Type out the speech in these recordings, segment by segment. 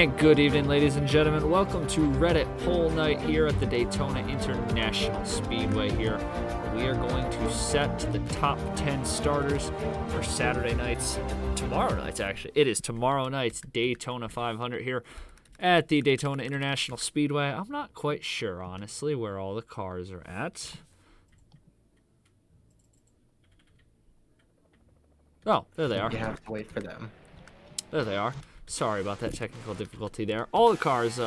And good evening, ladies and gentlemen. Welcome to Reddit Poll Night here at the Daytona International Speedway here. We are going to set the top 10 starters for Saturday nights, tomorrow nights actually. It is tomorrow night's Daytona 500 here at the Daytona International Speedway. I'm not quite sure, honestly, where all the cars are at. Oh, there they are. You have to wait for them. There they are. Sorry about that technical difficulty there. All the cars,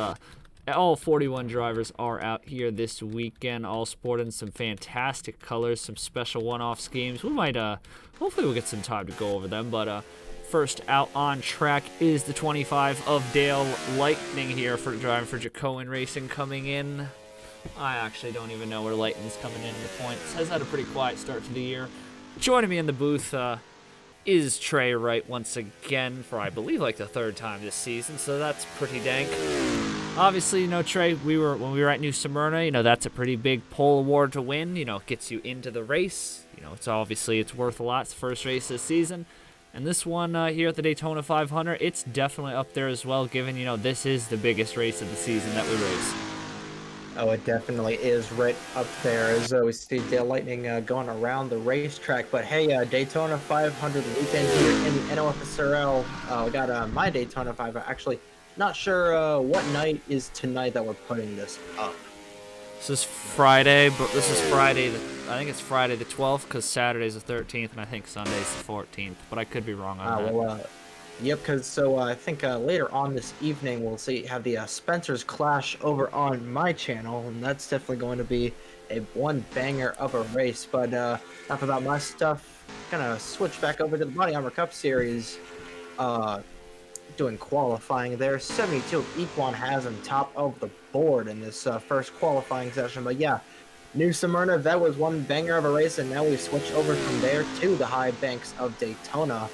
all 41 drivers are out here this weekend, all sporting some fantastic colors, some special one-off schemes. We might, hopefully we'll get some time to go over them, but first out on track is the 25 of Dale Lightning here for driving for Jacoin Racing coming in. I actually don't even know where Lightning's coming in the points. Has had a pretty quiet start to the year. Joining me in the booth, is Trey Wright once again for, I believe, like the third time this season, so that's pretty dank. Obviously, you know, Trey, when we were at New Smyrna, you know, that's a pretty big pole award to win. You know, it gets you into the race. You know, it's worth a lot. It's the first race this season. And this one here at the Daytona 500, it's definitely up there as well, given, you know, this is the biggest race of the season that we race. Oh, it definitely is right up there as we see Dale Lightning going around the racetrack. But hey, Daytona 500 weekend here in the NOFSRL. We got my Daytona 500. Actually, not sure what night is tonight that we're putting this up. This is Friday, but this is Friday. I think it's Friday the 12th because Saturday's the 13th, and I think Sunday's the 14th. But I could be wrong on that. Well, yep, because so I think later on this evening we'll have the Spencer's Clash over on my channel, and that's definitely going to be one banger of a race. But enough about my stuff. Gonna switch back over to the Body Armor Cup Series. Doing qualifying there. 72 Equan has on top of the board in this first qualifying session. But yeah, New Smyrna, that was one banger of a race, and now we switch over from there to the high banks of Daytona.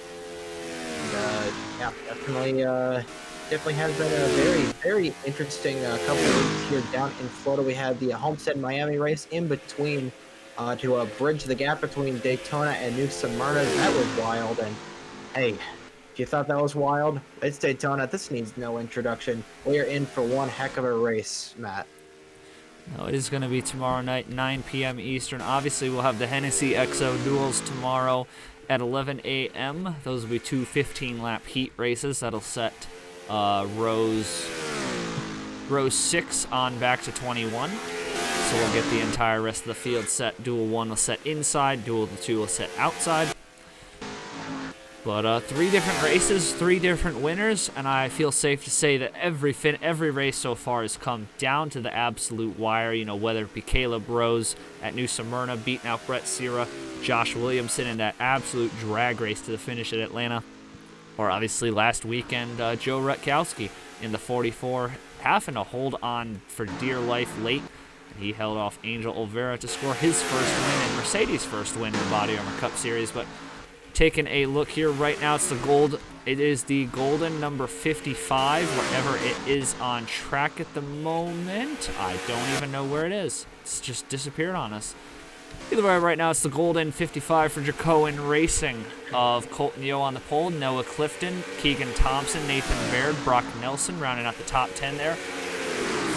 Yeah, definitely has been a very, very interesting couple of weeks here down in Florida. We had the Homestead Miami race in between to bridge the gap between Daytona and New Smyrna. That was wild, and hey, if you thought that was wild, it's Daytona. This needs no introduction. We are in for one heck of a race, Matt. No, it is going to be tomorrow night, 9 p.m. Eastern. Obviously, we'll have the Hennessy XO duels tomorrow at 11 a.m. Those will be two 15-lap heat races. That'll set rows 6 on back to 21. So we'll get the entire rest of the field set. Duel 1 will set inside. Duel 2 will set outside. But 3 different races, 3 different winners, and I feel safe to say that every race so far has come down to the absolute wire. You know, whether it be Caleb Rose at New Smyrna beating out Brett Sierra, Josh Williamson in that absolute drag race to the finish at Atlanta, or obviously last weekend Joe Rutkowski in the 44 having to hold on for dear life late. He held off Angel Olvera to score his first win and Mercedes' first win in the Body Armor Cup Series. But taking a look here right now, it is the golden number 55, wherever it is on track at the moment. I don't even know where it is. It's just disappeared on us. Either way, right now it's the golden 55 for Jacoin Racing of Colton Yeo on the pole, Noah Clifton, Keegan Thompson, Nathan Baird, Brock Nelson rounding out the top 10 there.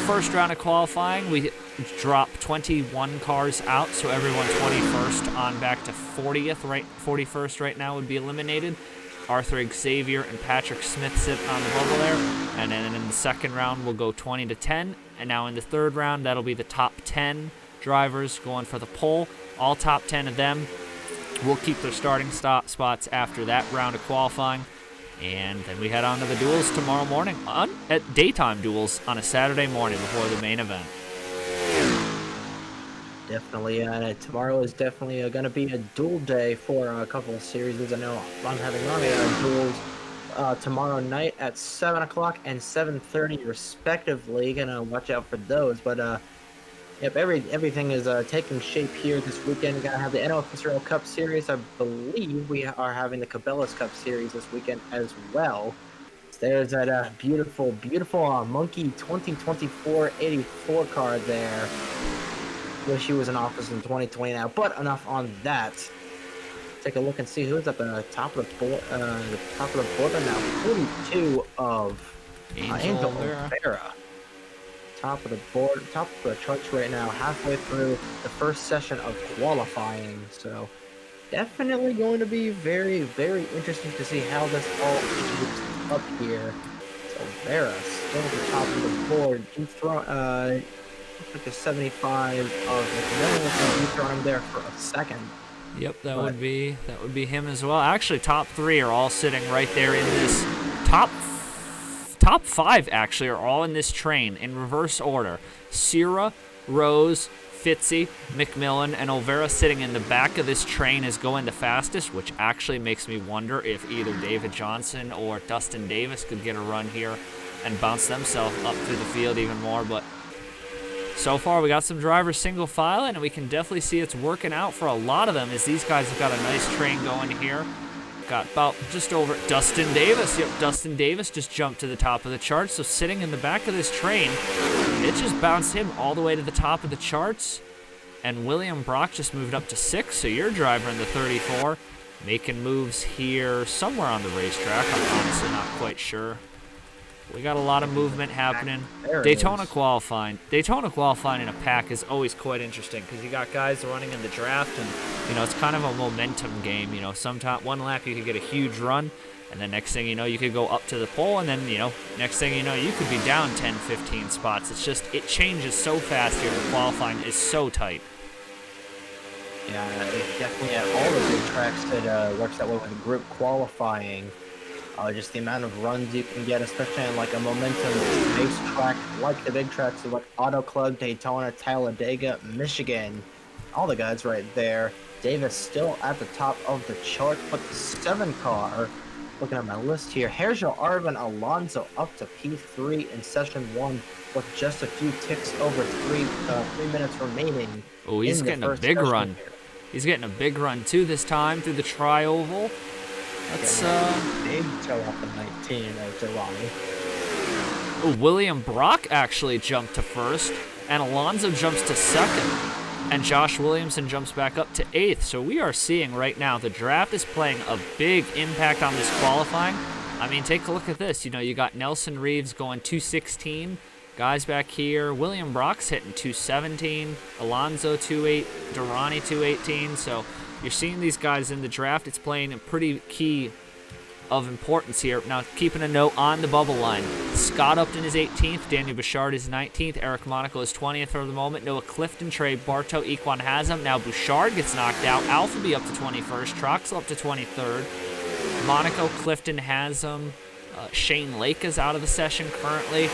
First round of qualifying, we drop 21 cars out, so everyone 21st on back to 40th, right? 41st right now would be eliminated. Arthur Xavier and Patrick Smith sit on the bubble there, and then in the second round we'll go 20 to 10, and now in the third round that'll be the top 10 drivers going for the pole. All top 10 of them will keep their starting spots after that round of qualifying. And then we head on to the duels tomorrow morning, at daytime duels on a Saturday morning before the main event. Definitely, tomorrow is definitely going to be a duel day for a couple of series. I know I'm having duels tomorrow night at 7 o'clock and 7:30 respectively. Gonna watch out for those, but yep, everything is taking shape here this weekend. We're gonna have the NOFSRL Cup Series. I believe we are having the Cabela's Cup Series this weekend as well. So there's that beautiful Monkey 2024 84 car there. Wish he was in office in 2020 now, but enough on that. Take a look and see who's at the top of the board. The top of the board right now. 42 of Angel Angel Oliveira. Oliveira. Top of the board, top of the charts right now, halfway through the first session of qualifying. So definitely going to be very, very interesting to see how this all shapes up here. So Vera still at the top of the board. Looks like a 75 of McMillan with him there for a second. Yep, that But would be him as well. Actually, top 3 are all sitting right there in this top 5. Actually, are all in this train in reverse order. Sierra, Rose, Fitzy, McMillan, and Olvera sitting in the back of this train is going the fastest, which actually makes me wonder if either David Johnson or Dustin Davis could get a run here and bounce themselves up through the field even more. But so far, we got some drivers single file, and we can definitely see it's working out for a lot of them as these guys have got a nice train going here. Got about just over Dustin Davis. Yep, Dustin Davis just jumped to the top of the charts. So sitting in the back of this train, it just bounced him all the way to the top of the charts. And William Brock just moved up to 6. So your driver in the 34 making moves here somewhere on the racetrack. I'm honestly not quite sure. We got a lot of movement happening. Daytona qualifying. Daytona qualifying in a pack is always quite interesting because you got guys running in the draft, and it's kind of a momentum game. Sometimes one lap you could get a huge run, and then next thing you know, you could go up to the pole, and then next thing you know, you could be down 10, 15 spots. It's just it changes so fast here. The qualifying is so tight. yeah, it definitely at all the big tracks that works that way with group qualifying. Just the amount of runs you can get, especially on like a momentum-based track like the big tracks like Auto Club, Daytona, Talladega, Michigan. All the guys right there. Davis still at the top of the chart, but the 7 car, looking at my list here, Hergel Arvin Alonso up to P3 in session 1 with just a few ticks over 3 minutes remaining. Oh, he's getting a big run. Here. He's getting a big run too this time through the tri-oval. That's big toe off the 19 of July. Oh, William Brock actually jumped to 1st, and Alonso jumps to 2nd, and Josh Williamson jumps back up to 8th. So we are seeing right now the draft is playing a big impact on this qualifying. I mean, take a look at this. You got Nelson Reeves going 216. Guys back here, William Brock's hitting 217, Alonso 28, Durrani 218. So you're seeing these guys in the draft. It's playing a pretty key of importance here. Now, keeping a note on the bubble line. Scott Upton is 18th. Daniel Bouchard is 19th. Eric Monaco is 20th for the moment. Noah Clifton, Trey Bartow, Equan Haslam. Now Bouchard gets knocked out. Alphaby up to 21st. Troxel up to 23rd. Monaco, Clifton, Haslam. Shane Lake is out of the session currently.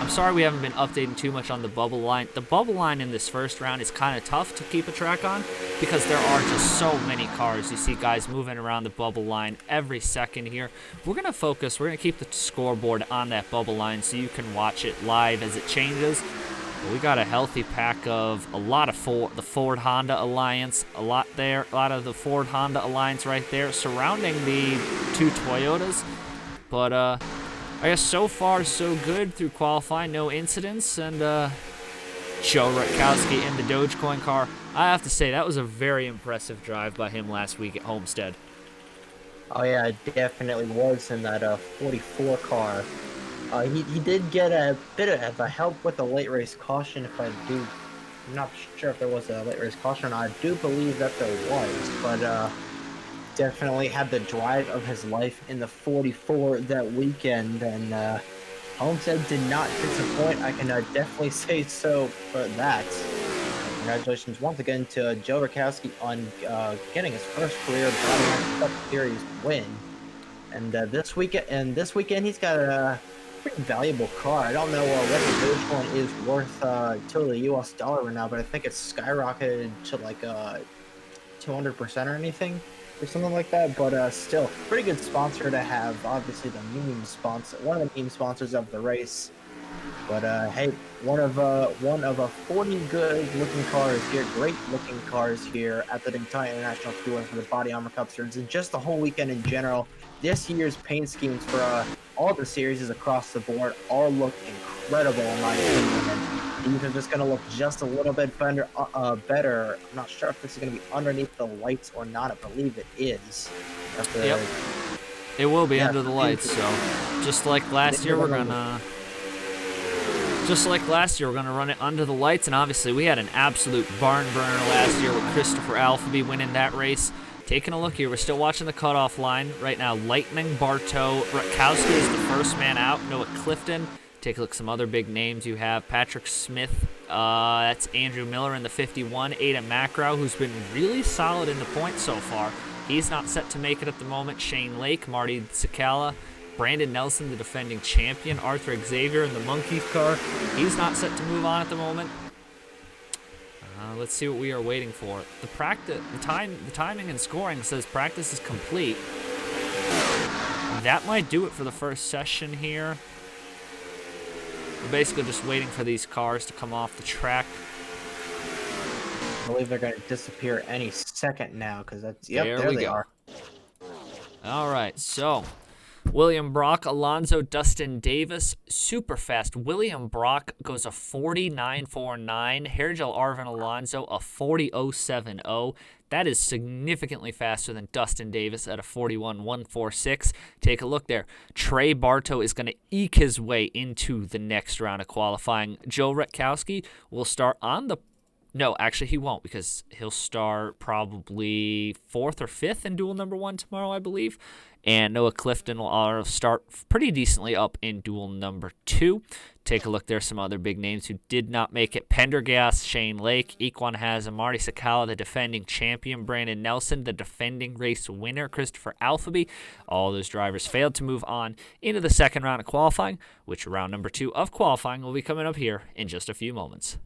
I'm sorry we haven't been updating too much on the bubble line. The bubble line in this first round is kind of tough to keep a track on because there are just so many cars. You see guys moving around the bubble line every second here. We're going to keep the scoreboard on that bubble line so you can watch it live as it changes. But we got a healthy pack of a lot of the Ford-Honda Alliance, a lot of the Ford-Honda Alliance right there surrounding the 2 Toyotas. But, I guess so far so good through qualifying, no incidents, and Joe Rutkowski in the Dogecoin car. I have to say that was a very impressive drive by him last week at Homestead. Oh yeah, it definitely was in that 44 car. He did get a bit of a help with the late race caution. I'm not sure if there was a late race caution or not. I do believe that there was, but definitely had the drive of his life in the 44 that weekend, and Homestead did not disappoint. I can definitely say so for that. Congratulations once again to Joe Rutkowski on getting his first career Cup Series win. And this weekend he's got a pretty valuable car. I don't know what the Dogecoin is worth to the U.S. dollar right now, but I think it's skyrocketed to like 200% or anything. Or something like that, but still, pretty good sponsor to have. Obviously, one of the meme sponsors of the race. But hey, one of 40 good-looking cars here, great-looking cars here at the Daytona International Speedway for the Body Armor Cup Series, and just the whole weekend in general. This year's paint schemes for all the series across the board all look incredible in my opinion. These are just going to look just a little bit better. I'm not sure if this is going to be underneath the lights or not. I believe it is. Yep. It will be Yeah, under the lights, so just like last year, we're gonna run it under the lights, and obviously we had an absolute barn burner last year with Christopher Alphaby winning that race. Taking a look here, we're still watching the cutoff line right now. Lightning, Bartow, Rutkowski is the first man out. Noah Clifton. Take a look at some other big names you have. Patrick Smith, that's Andrew Miller in the 51. Aiden Macrow, who's been really solid in the points so far. He's not set to make it at the moment. Shane Lake, Marty Sakala, Brandon Nelson, the defending champion. Arthur Xavier in the Monkeys car. He's not set to move on at the moment. Let's see what we are waiting for. The timing and scoring says practice is complete. That might do it for the first session here. We're basically just waiting for these cars to come off the track. I believe they're going to disappear any second now, because that's, yep, there we they go. are. All right, so William Brock, Alonso, Dustin Davis, super fast. William Brock goes a 49.49. Hairgel Arvin Alonso, a 40.070. That is significantly faster than Dustin Davis at a 41.146. Take a look there. Trey Bartow is going to eke his way into the next round of qualifying. Joe Rutkowski will start on the... No, actually he won't, because he'll start probably 4th or 5th in duel number 1 tomorrow, I believe. And Noah Clifton will start pretty decently up in duel number 2. Take a look. There's some other big names who did not make it. Pendergast, Shane Lake, Equan Hazem, Marty Sakala, the defending champion, Brandon Nelson, the defending race winner, Christopher Alphaby. All those drivers failed to move on into the second round of qualifying, which round number 2 of qualifying will be coming up here in just a few moments.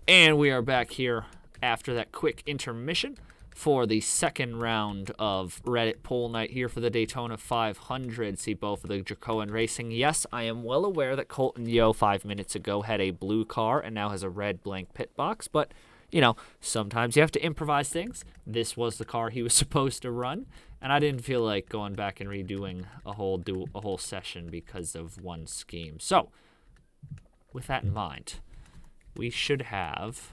And we are back here after that quick intermission for the second round of Reddit poll night here for the Daytona 500. See both of the Dracoan Racing. Yes, I am well aware that Colton Yo 5 minutes ago had a blue car and now has a red blank pit box, but, you know, sometimes you have to improvise things. This was the car he was supposed to run, and I didn't feel like going back and redoing a whole session because of one scheme. So, with that in mind, we should have...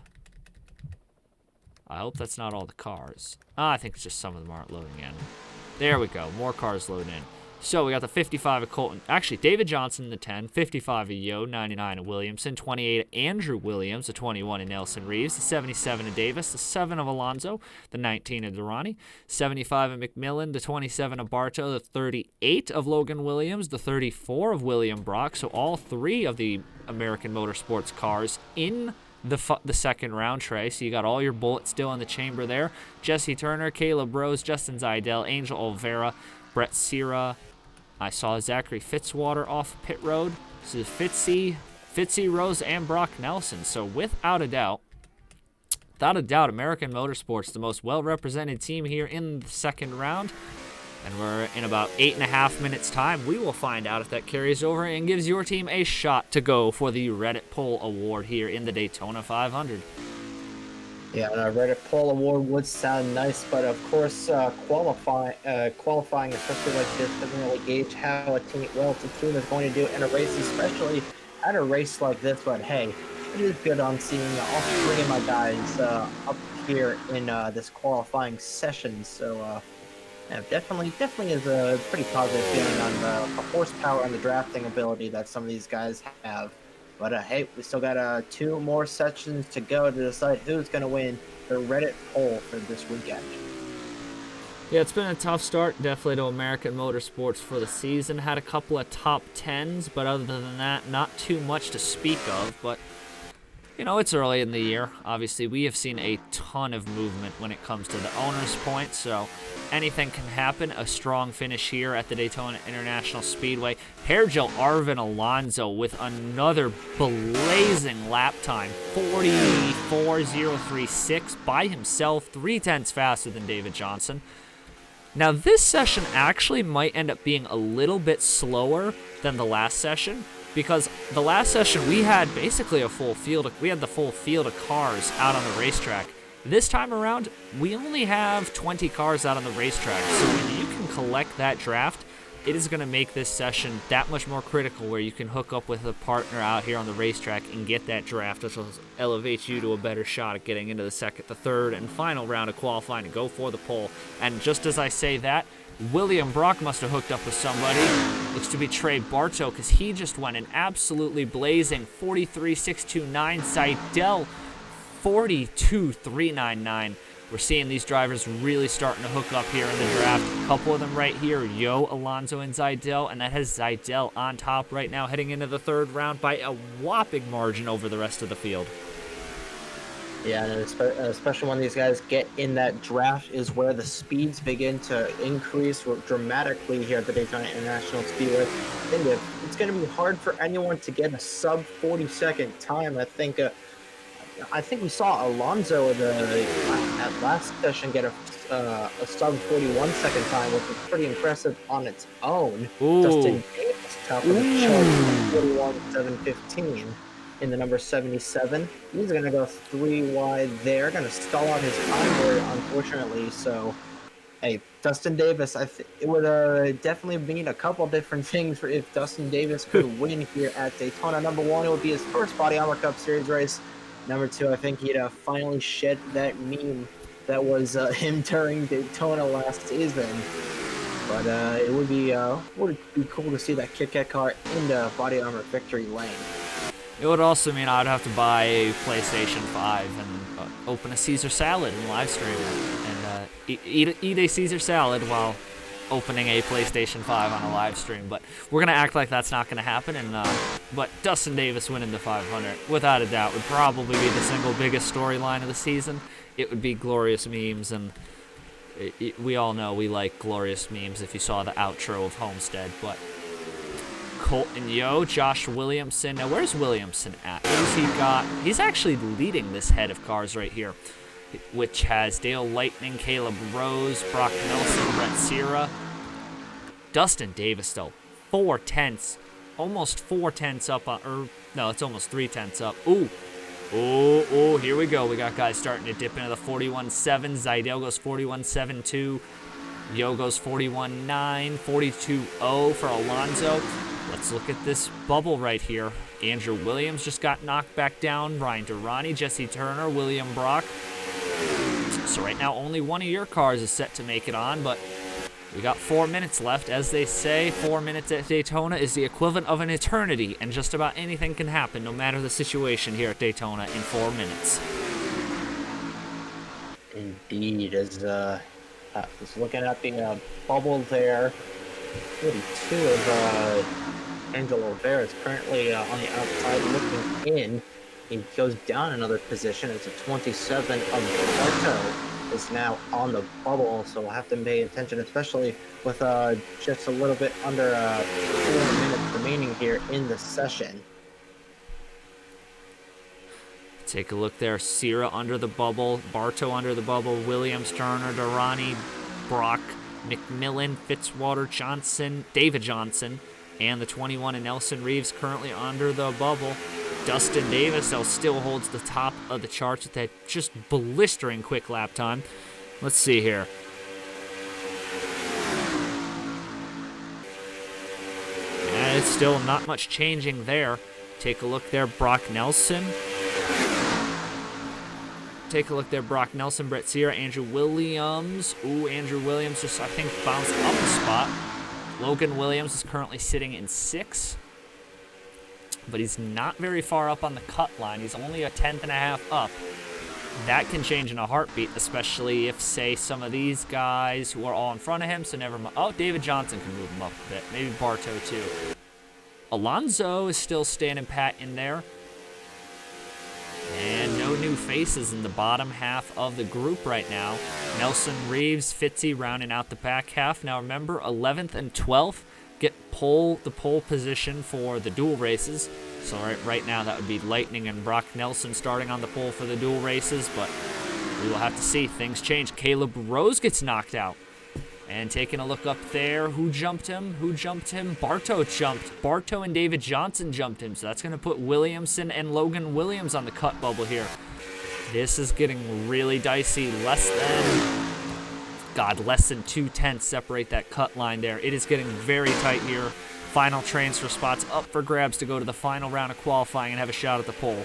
I hope that's not all the cars. I think it's just some of them aren't loading in. There we go. More cars loading in. So we got the 55 of Colton. Actually, David Johnson in the 10. 55 of Yo. 99 of Williamson. 28 of Andrew Williams. The 21 of Nelson Reeves. The 77 of Davis. The 7 of Alonso. The 19 of Durrani. 75 of McMillan. The 27 of Bartow. The 38 of Logan Williams. The 34 of William Brock. So all 3 of the American Motorsports cars in the second round, Trey. So you got all your bullets still in the chamber there. Jesse Turner, Caleb Rose, Justin Zidell, Angel Olvera, Brett Sierra. I saw Zachary Fitzwater off pit road. This is Fitzy, Rose, and Brock Nelson. So without a doubt, American Motorsports, the most well-represented team here in the second round. And we're in about 8.5 minutes time. We will find out if that carries over and gives your team a shot to go for the Reddit Poll Award here in the Daytona 500. Yeah, a Reddit Poll Award would sound nice, but of course, qualifying, especially like this, doesn't really gauge how a team is going to do in a race, especially at a race like this. But hey, it is good on seeing all 3 of my guys up here in this qualifying session. So. Yeah, definitely is a pretty positive feeling on the horsepower and the drafting ability that some of these guys have. But hey, we still got 2 more sessions to go to decide who's going to win the Reddit poll for this weekend. Yeah, it's been a tough start, definitely, to American Motorsports for the season. Had a couple of top 10s, but other than that, not too much to speak of. But, you know, it's early in the year. Obviously, we have seen a ton of movement when it comes to the owner's point, so anything can happen. A strong finish here at the Daytona International Speedway. Hairgel Arvin Alonso with another blazing lap time. 44.036 by himself, 0.3 faster than David Johnson. Now, this session actually might end up being a little bit slower than the last session, because the last session we had basically the full field of cars out on the racetrack. This time around, we only have 20 cars out on the racetrack, so when you can collect that draft, it is going to make this session that much more critical, where you can hook up with a partner out here on the racetrack and get that draft, which will elevate you to a better shot at getting into the second, the third, and final round of qualifying to go for the pole. And just as I say that, William Brock must have hooked up with somebody. Looks to be Trey Bartow, because he just went an absolutely blazing 43.629. Seidel 42.399. We're seeing these drivers really starting to hook up here in the draft. A couple of them right here, Yo, Alonso, and Seidel, and that has Seidel on top right now heading into the third round by a whopping margin over the rest of the field. Yeah, and especially when these guys get in that draft is where the speeds begin to increase dramatically here at the Daytona International Speedway. I think it's going to be hard for anyone to get a sub 40-second time. I think we saw Alonso at last session get a sub 41-second time, which was pretty impressive on its own. Ooh. Dustin Davis top of the chart, 41.715. In the number 77. He's going to go 3 wide there. Going to stall out his time there, unfortunately. So, hey, Dustin Davis, it would definitely mean a couple different things for if Dustin Davis could win here at Daytona. Number 1, it would be his first Body Armor Cup Series race. Number 2, I think he'd finally shed that meme that was him during Daytona last season. But it would be cool to see that Kit Kat car in the Body Armor victory lane. It would also mean I'd have to buy a PlayStation 5 and open a Caesar salad and live stream it. And eat a Caesar salad while opening a PlayStation 5 on a live stream. But we're going to act like that's not going to happen. But Dustin Davis winning the 500, without a doubt, would probably be the single biggest storyline of the season. It would be glorious memes, and we all know we like glorious memes if you saw the outro of Homestead. But Colton Yo, Josh Williamson. Now, where's Williamson at? Who's he got? He's actually leading this head of cars right here, which has Dale Lightning, Caleb Rose, Brock Nelson, Brett Sierra. Dustin Davis, though, 4 tenths, almost 4 tenths up on, or no, it's almost 3 tenths up. Ooh. Oh, here we go. We got guys starting to dip into the 41.7. Seidel goes 41.72. Yo goes 41.9. 42.0 for Alonso. Let's look at this bubble right here. Andrew Williams just got knocked back down. Ryan Durrani, Jesse Turner, William Brock. So right now, only one of your cars is set to make it on, but we got 4 minutes left. As they say, 4 minutes at Daytona is the equivalent of an eternity, and just about anything can happen, no matter the situation here at Daytona, in 4 minutes. Indeed, as looking at the bubble there, 42 of Angelo Rivera is currently on the outside looking in. He goes down another position. It's a 27 of Bartow is now on the bubble, so we'll have to pay attention, especially with just a little bit under 4 minutes remaining here in the session. Take a look there. Sierra under the bubble, Bartow under the bubble, Williams, Turner, Durrani, Brock, McMillan, Fitzwater, Johnson, David Johnson, and the 21 and Nelson Reeves currently under the bubble. Dustin Davis, though, still holds the top of the charts with that just blistering quick lap time. Let's see here. And it's still not much changing there. Take a look there, Brock Nelson. Take a look there, Brock Nelson, Brett Sierra, Andrew Williams. Ooh, Andrew Williams just, I think, bounced up a spot. Logan Williams is currently sitting in 6th, but he's not very far up on the cut line. He's only a 10.5 up. That can change in a heartbeat, especially if, say, some of these guys who are all in front of him, so never mind. Oh, David Johnson can move him up a bit. Maybe Bartow, too. Alonso is still standing pat in there. And no new faces in the bottom half of the group right now. Nelson Reeves, Fitzy rounding out the back half. Now remember, 11th and 12th get the pole position for the dual races. So right now that would be Lightning and Brock Nelson starting on the pole for the dual races, but we will have to see. Things change. Caleb Rose gets knocked out. And taking a look up there, who jumped him? Who jumped him? Bartow jumped. Bartow and David Johnson jumped him. So that's going to put Williamson and Logan Williams on the cut bubble here. This is getting really dicey. Less than 2 tenths separate that cut line there. It is getting very tight here. Final transfer spots up for grabs to go to the final round of qualifying and have a shot at the pole.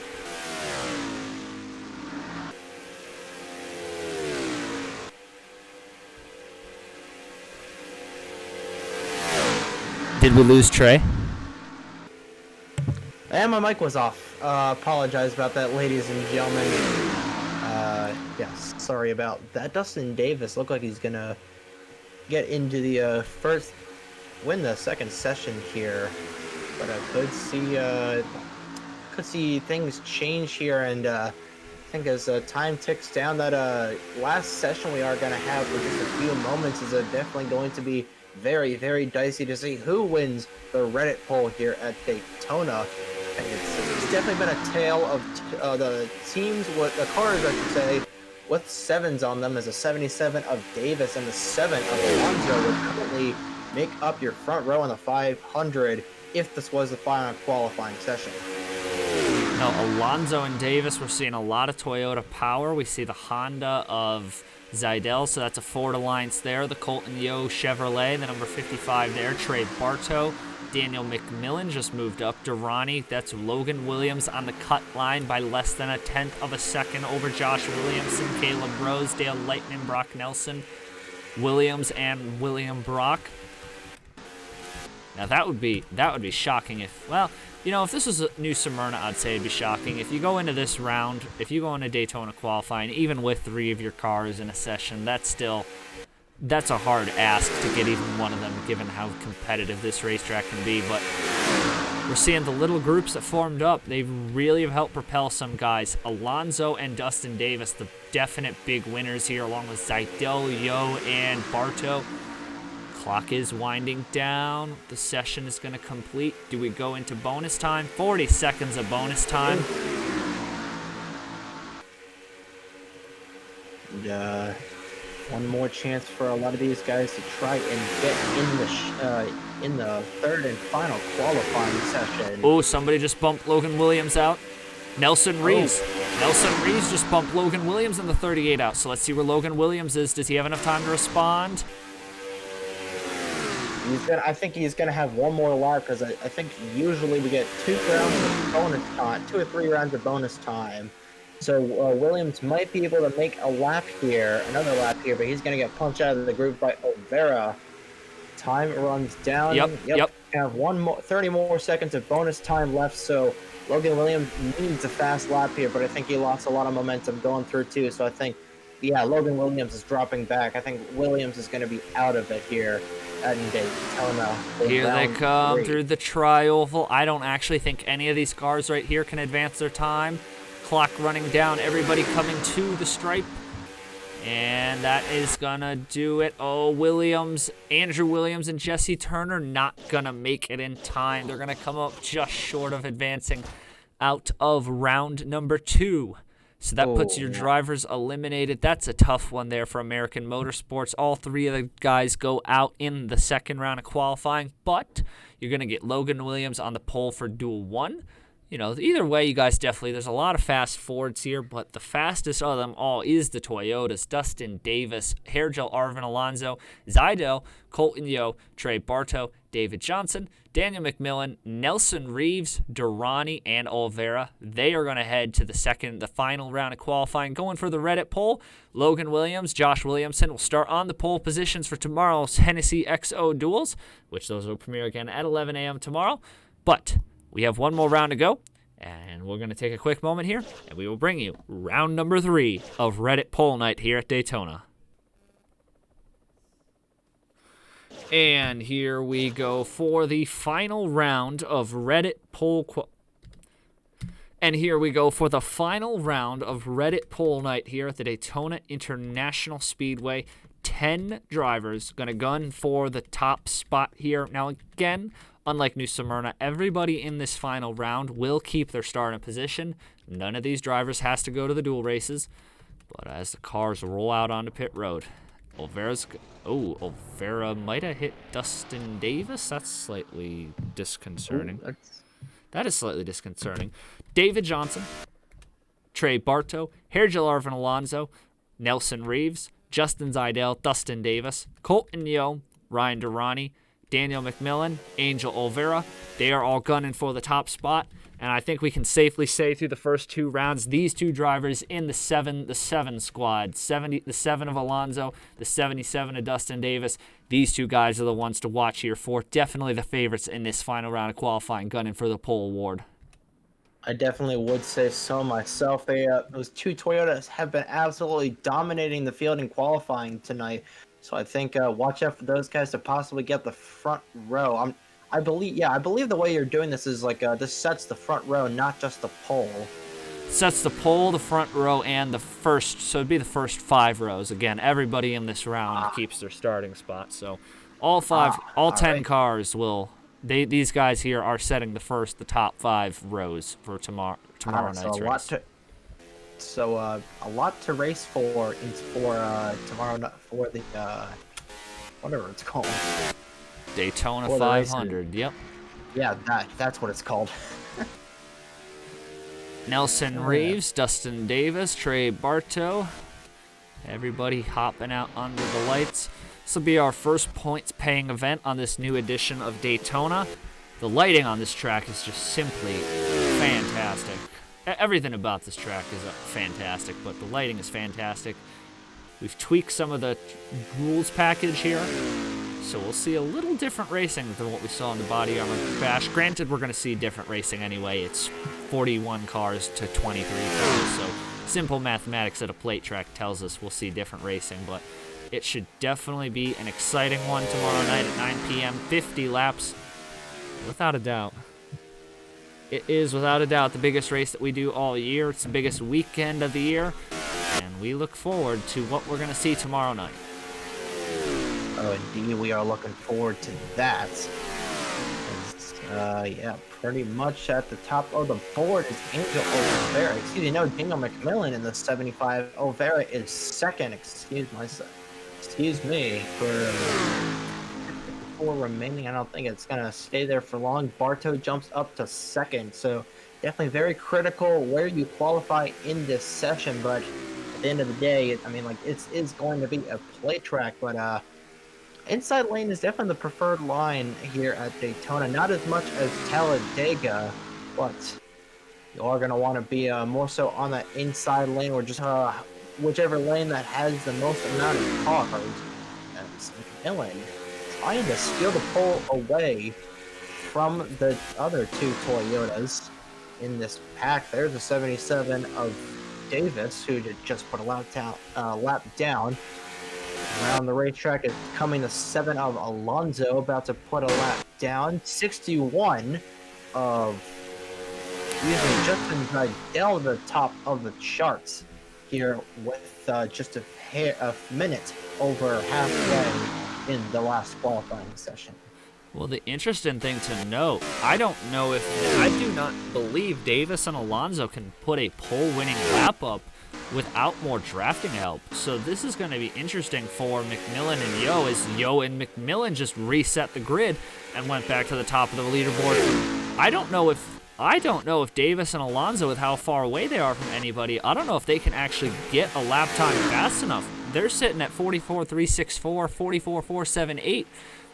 Did we lose Trey? And my mic was off. Apologize about that, ladies and gentlemen. Yes, sorry about that. Dustin Davis looked like he's gonna get into the win the second session here, but I could see things change here, and I think as time ticks down, that last session we are gonna have for just a few moments is definitely going to be very, very dicey to see who wins the Reddit poll here at Daytona. And it's definitely been a tale of the teams, the cars I should say, with 7s on them, as a 77 of Davis and the 7 of Alonso would currently make up your front row in the 500 if this was the final qualifying session. No, Alonso and Davis, we're seeing a lot of Toyota power. We see the Honda of Zidell, so that's a Ford Alliance there. The Colton Yo Chevrolet, the number 55 there. Trey Bartow. Daniel McMillan just moved up. Durrani, that's Logan Williams on the cut line by less than a tenth of a second over Josh Williamson, Caleb Rose, Dale Lightning, Brock Nelson, Williams, and William Brock. Now that would be shocking if, well, you know, if this was a New Smyrna, I'd say it'd be shocking. If you go into this round, if you go into Daytona qualifying, even with 3 of your cars in a session, that's a hard ask to get even one of them, given how competitive this racetrack can be. But we're seeing the little groups that formed up. They really have helped propel some guys. Alonso and Dustin Davis, the definite big winners here, along with Zidell, Yo, and Bartow. Clock is winding down. The session is going to complete. Do we go into bonus time? 40 seconds of bonus time. And, one more chance for a lot of these guys to try and get in the third and final qualifying session. Oh, somebody just bumped Logan Williams out. Nelson Reeves. Oh. Nelson Reeves just bumped Logan Williams in the 38 out. So let's see where Logan Williams is. Does he have enough time to respond? I think he's gonna have one more lap, because I think usually we get 2 rounds of bonus time, 2 or 3 rounds of bonus time. So Williams might be able to make a lap here, another lap here, but he's gonna get punched out of the group by Oliveira. Time runs down. Yep. We have 30 more seconds of bonus time left, so Logan Williams needs a fast lap here, but I think he lost a lot of momentum going through too. So I think, yeah, Logan Williams is dropping back. I think Williams is going to be out of it here at Daytona. Here they come through the tri-oval. I don't actually think any of these cars right here can advance their time. Clock running down. Everybody coming to the stripe. And that is going to do it. Oh, Williams, Andrew Williams and Jesse Turner not going to make it in time. They're going to come up just short of advancing out of round number 2. So that puts your drivers eliminated. That's a tough one there for American Motorsports. All 3 of the guys go out in the second round of qualifying, but you're going to get Logan Williams on the pole for Duel 1. You know, either way, you guys definitely, there's a lot of fast Fords here, but the fastest of them all is the Toyotas. Dustin Davis, Hairgel Arvin Alonso, Zidell, Colton Yo, Trey Bartow, David Johnson, Daniel McMillan, Nelson Reeves, Durrani, and Oliveira. They are going to head to the final round of qualifying. Going for the Reddit poll, Logan Williams, Josh Williamson will start on the pole positions for tomorrow's Hennessy XO duels, which those will premiere again at 11 a.m. tomorrow. But we have one more round to go, and we're going to take a quick moment here, and we will bring you round number 3 of Reddit poll night here at Daytona. And here we go for the final round of Reddit poll. And here we go for the final round of Reddit poll night here at the Daytona International Speedway. 10 drivers going to gun for the top spot here. Now, again, unlike New Smyrna, everybody in this final round will keep their starting position. None of these drivers has to go to the dual races. But as the cars roll out onto pit road, Oliveira might have hit Dustin Davis. That's slightly disconcerting. That is slightly disconcerting. David Johnson, Trey Bartow, Hairgel Arvin Alonso, Nelson Reeves, Justin Zidell, Dustin Davis, Colton Yo, Ryan Durrani, Daniel McMillan, Angel Oliveira. They are all gunning for the top spot. And I think we can safely say through the first 2 rounds, these 2 drivers in the 7 squad, the 7 of Alonso, the 77 of Dustin Davis, these 2 guys are the ones to watch here for. Definitely the favorites in this final round of qualifying, gunning for the pole award. I definitely would say so myself. Those 2 Toyotas have been absolutely dominating the field in qualifying tonight. So I think watch out for those guys to possibly get the front row. I believe the way you're doing this is like this sets the front row, not just the pole. Sets the pole, the front row, and the first. So it'd be the first 5 rows. Again, everybody in this round keeps their starting spot. So all 10 right. cars will. These guys here are setting the top 5 rows for tomorrow night's race. A lot to race for tomorrow night for the whatever it's called. Daytona 500. Yep. Yeah, that's what it's called. Nelson Reeves, Dustin Davis, Trey Bartow. Everybody hopping out under the lights. This will be our first points-paying event on this new edition of Daytona. The lighting on this track is just simply fantastic. Everything about this track is fantastic, but the lighting is fantastic. We've tweaked some of the rules package here, so we'll see a little different racing than what we saw in the body armor bash. Granted, we're going to see different racing anyway. It's 41 cars to 23 cars, so simple mathematics at a plate track tells us we'll see different racing, but it should definitely be an exciting one tomorrow night at 9 p.m. 50 laps, without a doubt. It is, without a doubt, the biggest race that we do all year. It's the biggest weekend of the year, and we look forward to what we're going to see tomorrow night. Oh, indeed, we are looking forward to that. Yeah, pretty much at the top of the board is Angel Oliveira. Daniel McMillan in the 75. Oliveira is second. Excuse me for remaining. I don't think it's gonna stay there for long. Bartow jumps up to second, so definitely very critical where you qualify in this session. But at the end of the day, it is going to be a play track, but inside lane is definitely the preferred line here at Daytona. Not as much as Talladega, but you are going to want to be more so on that inside lane, or just whichever lane that has the most amount of cars. That's McMillan trying to steal the pole away from the other 2 Toyotas in this pack. There's the 77 of Davis, who just put a lap down. Around the racetrack is coming the 7 of Alonso, about to put a lap down. 61 of Justin Seidel, the top of the charts here, with just a minute over halfway in the last qualifying session. Well, the interesting thing to note, I do not believe Davis and Alonso can put a pole-winning lap up without more drafting help. So this is going to be interesting for McMillan and Yo, as Yo and McMillan just reset the grid and went back to the top of the leaderboard. I don't know if Davis and Alonso, with how far away they are from anybody, I don't know if they can actually get a lap time fast enough. They're sitting at 44.364, 44.478.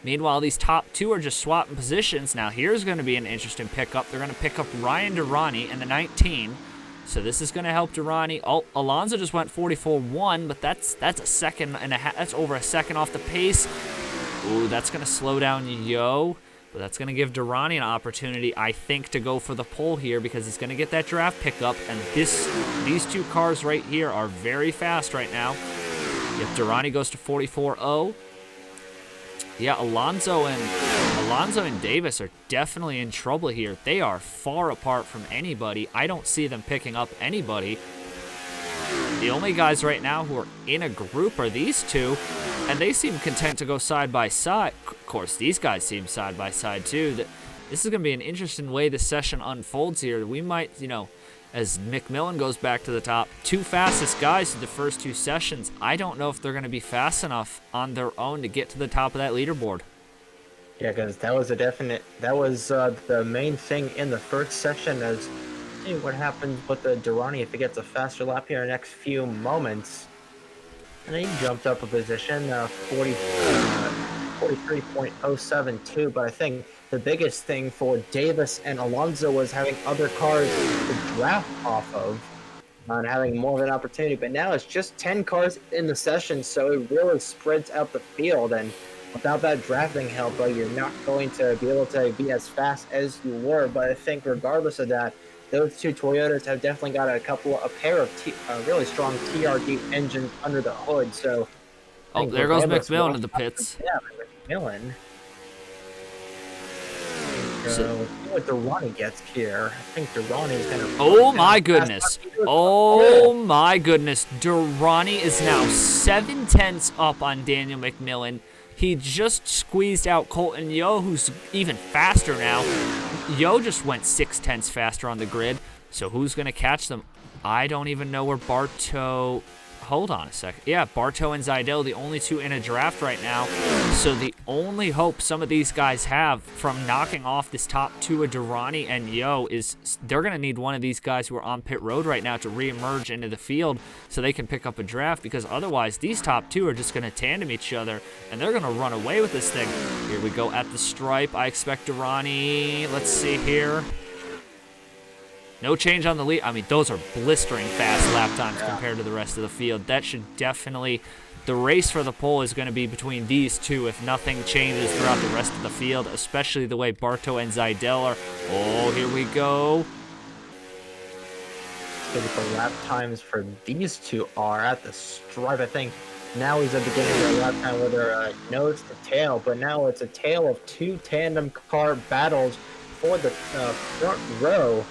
Meanwhile, these top 2 are just swapping positions. Now, here's going to be an interesting pickup. They're going to pick up Ryan Durrani in the 19. So this is going to help Durrani. Alonso just went 44.1, but that's a second and a half. That's over a second off the pace. Ooh, that's going to slow down Yo. But that's going to give Durrani an opportunity, I think, to go for the pole here, because he's going to get that draft pickup. And these 2 cars right here are very fast right now. If Durrani goes to 44.0, yeah, Alonso and Davis are definitely in trouble here. They are far apart from anybody. I don't see them picking up anybody. The only guys right now who are in a group are these 2, and they seem content to go side by side. Of course, these guys seem side by side too. This is going to be an interesting way this session unfolds here. We might, as McMillan goes back to the top, 2 fastest guys in the first 2 sessions. I don't know if they're going to be fast enough on their own to get to the top of that leaderboard. Yeah, because that was the main thing in the first session. As see what happens with the Durrani if he gets a faster lap here in the next few moments. And he jumped up a position, 43.072, but I think the biggest thing for Davis and Alonso was having other cars to draft off of and having more of an opportunity. But now it's just 10 cars in the session, so it really spreads out the field. And without that drafting help, you're not going to be able to be as fast as you were. But I think regardless of that, those two Toyotas have definitely got a pair of really strong TRD engines under the hood. So, oh, there goes McMillan in the pits. Yeah, McMillan. Let's see what Durrani gets here. I think Durrani's gonna. Oh my goodness! Oh my goodness! Durrani is now 7/10 up on Daniel McMillan. He just squeezed out Colton Yo, who's even faster now. Yo just went 6/10 faster on the grid. So who's gonna catch them? I don't even know where Barto. Hold on a second. Yeah, Barto and Zidell, the only two in a draft right now. So the only hope some of these guys have from knocking off this top two of Durrani and Yo is they're going to need one of these guys who are on pit road right now to reemerge into the field so they can pick up a draft, because otherwise these top two are just going to tandem each other and they're going to run away with this thing. Here we go at the stripe. I expect Durrani. Let's see here. No change on the lead. I mean, those are blistering fast lap times compared to the rest of the field. That should definitely... The race for the pole is going to be between these two if nothing changes throughout the rest of the field, especially the way Barto and Zidell are. Oh, here we go. So what the lap times for these two are at the stripe, I think now is the beginning of the lap time where they're nose to tail, but now it's a tale of two tandem car battles for the front row.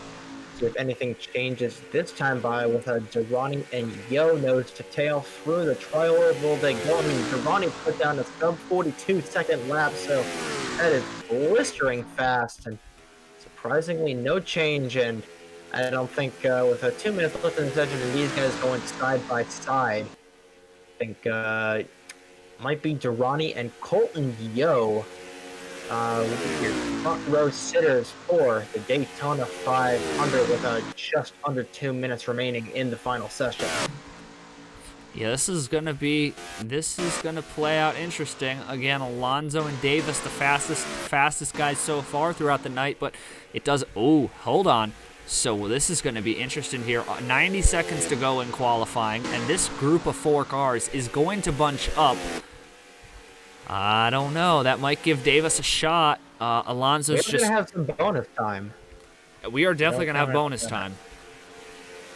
If anything changes this time by with a Durrani and Yo nose to tail through the trial, will they go? I mean, Durrani put down a sub 42-second lap, so that is blistering fast and surprisingly no change. And I don't think with 2 minutes left in the session and these guys going side by side, I think might be Durrani and Colton Yo. Your front row sitters for the Daytona 500 with just under 2 minutes remaining in the final session. Yeah, this is gonna play out interesting. Again, Alonso and Davis, the fastest guys so far throughout the night, but it does. Oh, hold on. So this is gonna be interesting here. 90 seconds to go in qualifying, and this group of 4 cars is going to bunch up. I don't know. That might give Davis a shot. Alonso's We're gonna have some bonus time. We are definitely gonna have bonus time.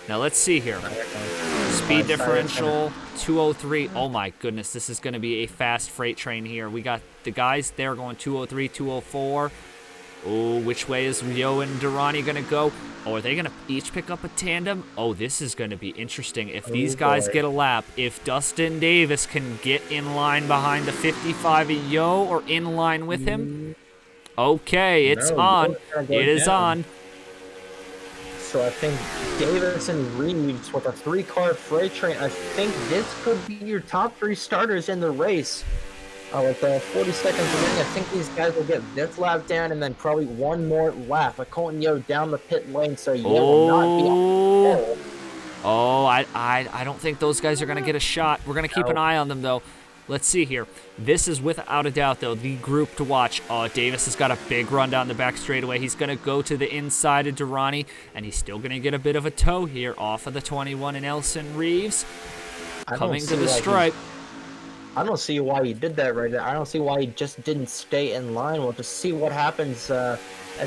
Now let's see here. Speed differential 203. Oh my goodness, this is gonna be a fast freight train here. We got the guys there going 203, 204. Oh, which way is Yo and Durrani gonna go? Oh, are they gonna each pick up a tandem? Oh, this is gonna be interesting. If these guys get a lap, if Dustin Davis can get in line behind the 55 of Yo or in line with him. Okay, it's on. It is on. So I think Davis and Reeves with a 3-car freight train. I think this could be your top 3 starters in the race. With 40 seconds remaining, I think these guys will get this lap down and then probably one more lap. Colton Yo down the pit lane, so Yo will not be on the pole. Oh, I don't think those guys are going to get a shot. We're going to keep an eye on them, though. Let's see here. This is without a doubt, though, the group to watch. Oh, Davis has got a big run down the back straightaway. He's going to go to the inside of Durrani, and he's still going to get a bit of a tow here off of the 21 and Nelson Reeves. Coming to the stripe. I don't see why he did that right now. I don't see why he just didn't stay in line. We'll just see what happens as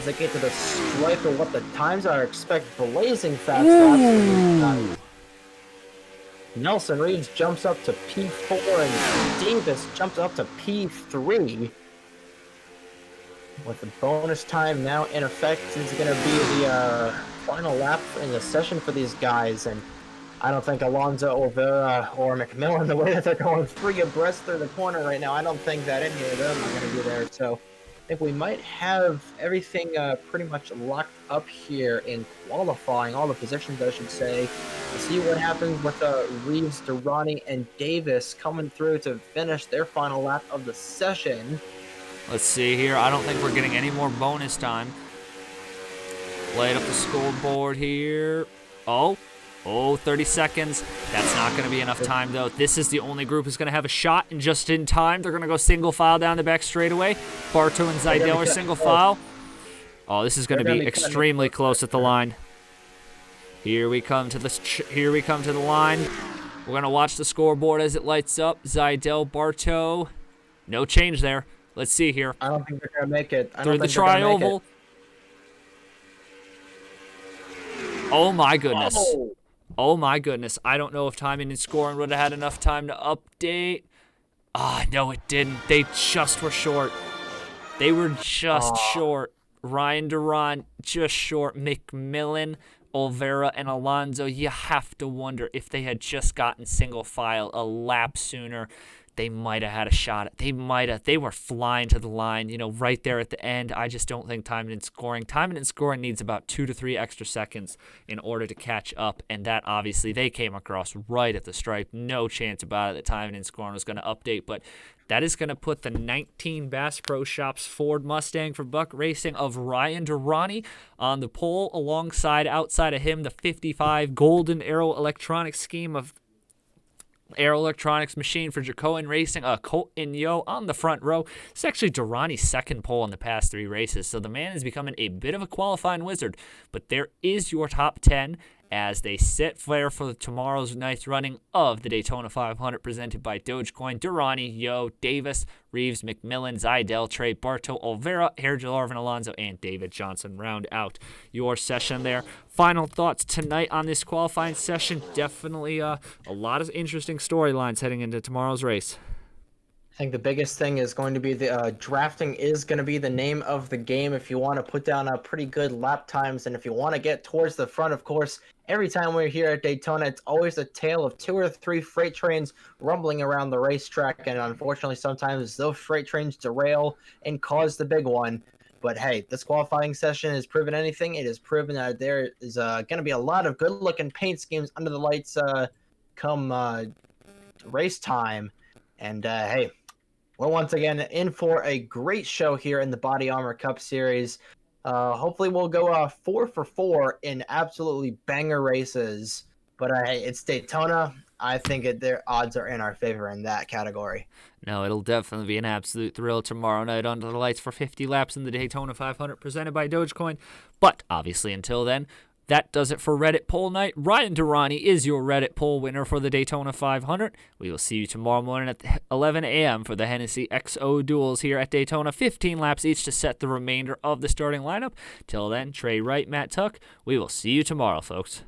they get to the stripe or what the times are. Expect blazing fast laps. Nelson Reeves jumps up to P4 and Davis jumps up to P3. With the bonus time now in effect, it's going to be the final lap in the session for these guys. And I don't think Alonso, Oliveira, or McMillan, the way that they're going 3 abreast through the corner right now, I don't think that any of them are going to be there. So I think we might have everything pretty much locked up here in qualifying, all the positions, I should say. We'll see what happens with Reeves, Durrani, and Davis coming through to finish their final lap of the session. Let's see here. I don't think we're getting any more bonus time. Light up the scoreboard here. Oh. Oh, 30 seconds. That's not going to be enough time, though. This is the only group who's going to have a shot, and just in time, they're going to go single file down the back straightaway. Bartow and Zidell are single file. Oh, this is going to be extremely close at the line. Here we come to the line. We're going to watch the scoreboard as it lights up. Zidell, Bartow. No change there. Let's see here. I don't think they're going to make it. Through the tri-oval. Oh, my goodness. Oh, my goodness. I don't know if timing and scoring would have had enough time to update. No, it didn't. They just were short. They were just short. Ryan Durant just short. McMillan, Olvera, and Alonso. You have to wonder if they had just gotten single file a lap sooner, they might have had a shot. They were flying to the line, right there at the end. I just don't think timing and scoring needs about 2 to 3 extra seconds in order to catch up. And that, obviously, they came across right at the stripe. No chance about it that timing and scoring was going to update. But that is going to put the 19 Bass Pro Shops Ford Mustang for Buck Racing of Ryan Durrani on the pole, outside of him, the 55 Golden Arrow Electronics scheme of Aero Electronics machine for Jacoin Racing, Colton Yo on the front row. It's actually Durrani's second pole in the past 3 races, so the man is becoming a bit of a qualifying wizard. But there is your top 10 as they sit there for tomorrow's night's running of the Daytona 500 presented by Dogecoin. Durrani, Yo, Davis, Reeves, McMillan, Zidell, Trey, Bartow, Olvera, Hergelarvin, Alonso, and David Johnson round out your session there. Final thoughts tonight on this qualifying session. Definitely a lot of interesting storylines heading into tomorrow's race. I think the biggest thing is going to be the drafting is going to be the name of the game if you want to put down a pretty good lap times, and if you want to get towards the front. Of course, every time we're here at Daytona, it's always a tale of 2 or 3 freight trains rumbling around the racetrack, and unfortunately sometimes those freight trains derail and cause the big one. But hey, this qualifying session has proven anything. It has proven that there is going to be a lot of good-looking paint schemes under the lights come race time. And hey, we're once again in for a great show here in the Body Armor Cup Series. Hopefully we'll go 4 for 4 in absolutely banger races. But hey, it's Daytona. I think their odds are in our favor in that category. No, it'll definitely be an absolute thrill tomorrow night under the lights for 50 laps in the Daytona 500 presented by Dogecoin. But obviously until then, that does it for Reddit poll night. Ryan Durrani is your Reddit poll winner for the Daytona 500. We will see you tomorrow morning at 11 a.m. for the Hennessy XO duels here at Daytona. 15 laps each to set the remainder of the starting lineup. Till then, Trey Wright, Matt Tuck. We will see you tomorrow, folks.